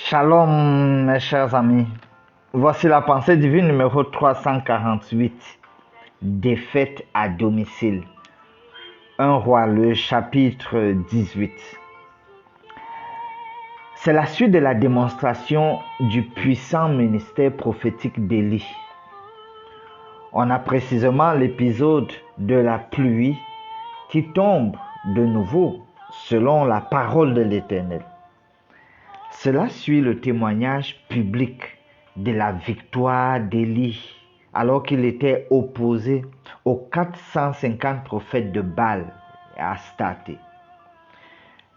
Shalom mes chers amis, voici la pensée divine numéro 348, défaite à domicile. 1 Roi, le chapitre 18. C'est la suite de la démonstration du puissant ministère prophétique d'Élie. On a précisément l'épisode de la pluie qui tombe de nouveau selon la parole de l'Éternel. Cela suit le témoignage public de la victoire d'Élie alors qu'il était opposé aux 450 prophètes de Baal et Astarté.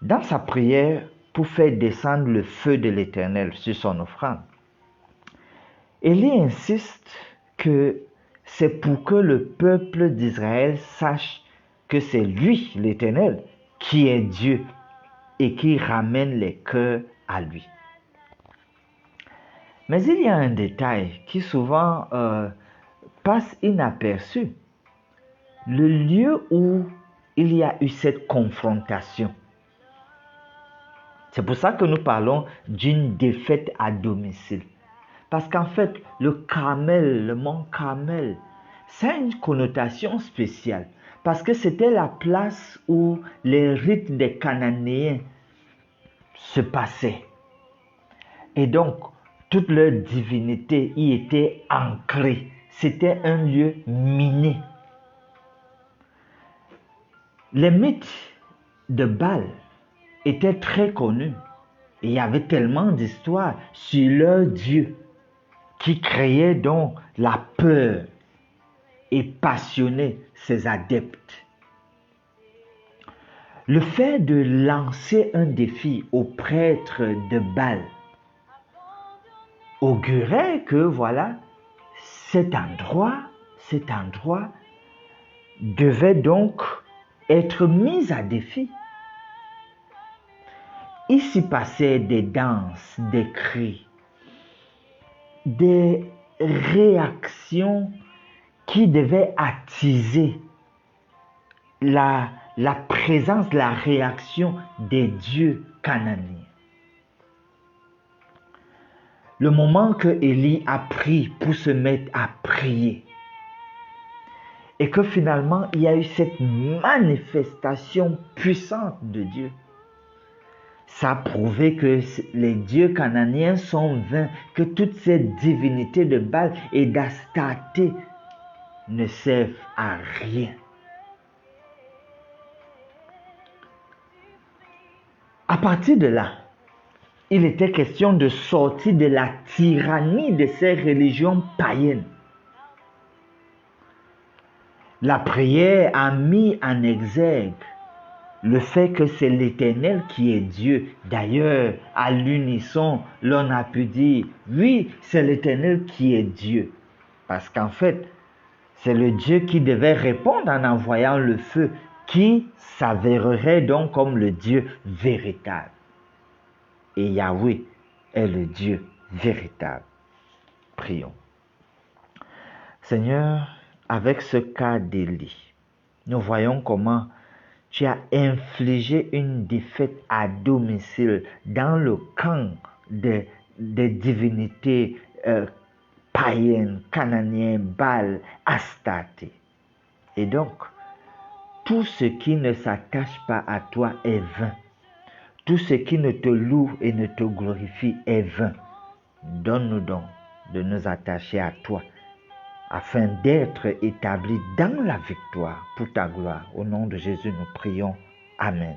Dans sa prière pour faire descendre le feu de l'Éternel sur son offrande, Élie insiste que c'est pour que le peuple d'Israël sache que c'est lui, l'Éternel, qui est Dieu et qui ramène les cœurs à lui. Mais il y a un détail qui souvent passe inaperçu. Le lieu où il y a eu cette confrontation. C'est pour ça que nous parlons d'une défaite à domicile. Parce qu'en fait, le Carmel, le mont Carmel, ça a une connotation spéciale. Parce que c'était la place où les rites des Cananéens se passaient. Et donc, toute leur divinité y était ancrée. C'était un lieu miné. Les mythes de Baal étaient très connus. Et il y avait tellement d'histoires sur leur Dieu qui créait donc la peur et passionnait ses adeptes. Le fait de lancer un défi aux prêtres de Baal augurait que voilà, cet endroit devait donc être mis à défi. Il s'y passait des danses, des cris, des réactions qui devaient attiser la présence, la réaction des dieux cananéens. Le moment que Élie a pris pour se mettre à prier et que finalement il y a eu cette manifestation puissante de Dieu, ça a prouvé que les dieux cananéens sont vains, que toutes ces divinités de Baal et d'Astarté ne servent à rien. À partir de là, il était question de sortir de la tyrannie de ces religions païennes. La prière a mis en exergue le fait que c'est l'Éternel qui est Dieu. D'ailleurs, à l'unisson, l'on a pu dire, oui, c'est l'Éternel qui est Dieu. Parce qu'en fait, c'est le Dieu qui devait répondre en envoyant le feu, qui s'avérerait donc comme le Dieu véritable. Et Yahweh est le Dieu véritable. Prions. Seigneur, avec ce cas d'Élie, nous voyons comment tu as infligé une défaite à domicile dans le camp des divinités païennes, cananéennes, Baal, Astarté. Et donc, tout ce qui ne s'attache pas à toi est vain. Tout ce qui ne te loue et ne te glorifie est vain. Donne-nous donc de nous attacher à toi, afin d'être établis dans la victoire pour ta gloire. Au nom de Jésus, nous prions. Amen.